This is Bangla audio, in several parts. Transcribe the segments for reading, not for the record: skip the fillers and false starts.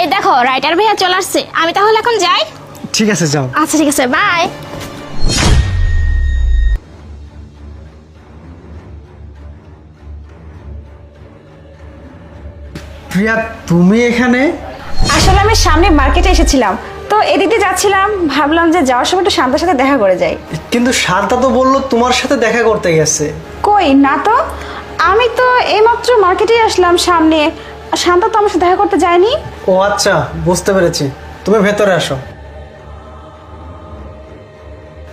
এই দেখো রাইটার ভাইয়া চলে আসছে, আমি তাহলে এখন যাই। ঠিক আছে যাও। আচ্ছা ঠিক আছে, বাই। প্রিয়া তুমি এখানে? আসলে আমি সামনে মার্কেটে এসেছিলাম, তো এদিকে যাচ্ছিলাম, ভাবলাম যে যাওয়ার সময় একটু শান্তার সাথে দেখা করে যাই। কিন্তু শান্তা তো বললো তোমার সাথে দেখা করতে গেছে। কই না তো, আমি তো এইমাত্র মার্কেটে আসলাম সামনে, শান্তা তো আমার সাথে দেখা করতে যায়নি। ও আচ্ছা, বুঝতে পেরেছি। তুমি ভেতরে আসো।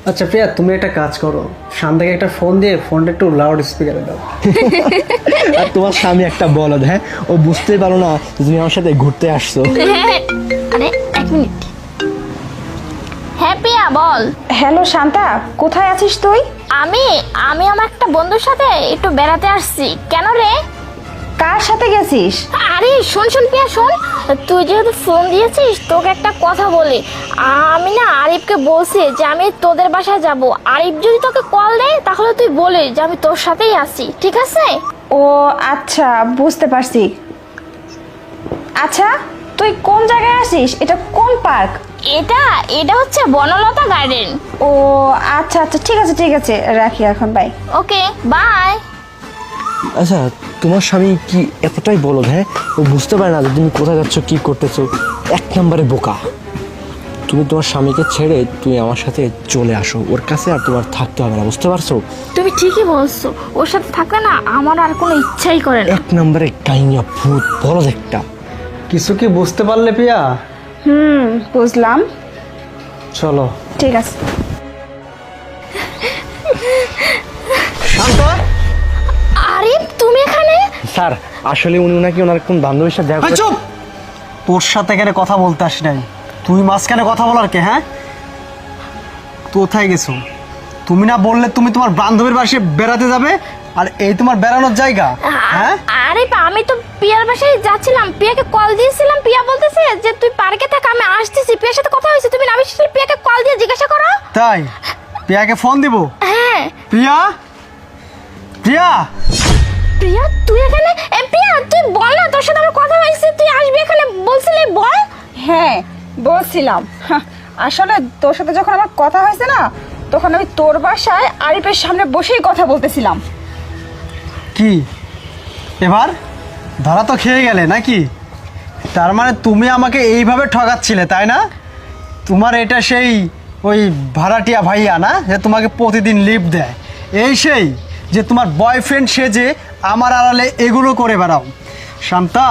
আচ্ছা প্রিয়া, তুমি একটা কাজ করো, শান্তাকে একটা ফোন দিয়ে ফোনটা একটু লাউড স্পিকারে দাও। আর তোমার স্বামী একটা বলদ, হ্যাঁ, ও বুঝতেই পারো না তুমি আমার সাথে ঘুরতে আসছো। আরে এক মিনিট। হ্যাঁ পিয়া বল। হ্যালো শান্তা, কোথায় আছিস তুই? আমি আমি আমার একটা বন্ধুর সাথে একটু বেড়াতে আসছি। কেন রে? কার সাথে গেছিস? আরে শোন শোন পিয়া শোন, তুই যেহেতু ফোন দিয়েছিস তোকে একটা কথা বলি। আমি না আরিফকে বলছি যে আমি তোদের বাসায় যাব। আরিফ যদি তোকে কল দেয় তাহলে তুই বলিস যে আমি তোর সাথেই আছি, ঠিক আছে? ও আচ্ছা, বুঝতে পারছি। আচ্ছা তুই কোন জায়গায় আছিস? এটা কোন পার্ক? এটা এটা হচ্ছে বনলতা গার্ডেন। ও আচ্ছা আচ্ছা, ঠিক আছে ঠিক আছে, রাখি এখন, বাই। Okay bye. আচ্ছা তোমার স্বামী কি এতটাই বলদ, হ্যাঁ, ও বুঝতে পারে না যে তুমি কোথায় যাচ্ছ, কি করতেছো। এক নম্বরে বোকা। তুমি তোমার স্বামীকে ছেড়ে তুমি আমার সাথে চলে আসো ওর কাছে, আর তোমার থাকতে হবে না, বুঝতে পারছো? তুমি ঠিকই বলছো, ওর সাথে থাকলে না আমার আর কোনো ইচ্ছাই করে না। এক নম্বরে কাইনিয়া ভূত, বলদ একটা। কিছু কি বুঝতে পারলে প্রিয়া? বুঝলাম। চলো। ঠিক আছে। শান্তা, আরিফ তুমি এখানে? স্যার আসলে উনি নাকি ওনার কোন বান্ধবীর সাথে দেখা এই চুপ! তোর সাথে এখানে কথা বলতে আসি নাই, তুই মাঝখানে কথা বলার কে? হ্যাঁ, কোথায় গেছো? তুমি না বললে তুমি তোমার বান্ধবীর বাসায় বেড়াতে যাবে, আর এই তোমার বেড়ানোর জায়গা? হ্যাঁ, আরে আমি তো পিয়ার বাসায় যাচ্ছিলাম, পিয়াকে কল দিয়েছিলাম, পিয়া বলতেছে যে তুই পার্কে থাক, আমি আসতেছি। পিয়ার সাথে কথা হয়েছে, তুমি না আসলে পিয়াকে কল দিয়ে জিজ্ঞাসা করো। তাই প্রিয়াকে ফোন দিব? হ্যাঁ। প্রিয়া, প্রিয়া, প্রিয়া তুই এখানে? প্রিয়া তুই বল না, তোর সাথে আমার কথা হয়েছে, তুই আসবি এখানে বলছিলি, বল। হ্যাঁ বলছিলাম, আসলে তোর সাথে যখন আমার কথা হয়েছে না, তখন আমি তোর বাসায় আরিফের সামনে বসেই কথা বলতেছিলাম। কি এবার ধরা তো খেয়ে গেলে নাকি? তার মানে তুমি আমাকে এইভাবে ঠকাচ্ছিলে, তাই না? তোমার এটা সেই ওই ভাড়াটিয়া ভাইয়া না, যে তোমাকে প্রতিদিন লিফট দেয়? এই সেই যে তোমার বয়ফ্রেন্ড সেজে আমার আড়ালে এগুলো করে বেড়াও? শান্তা,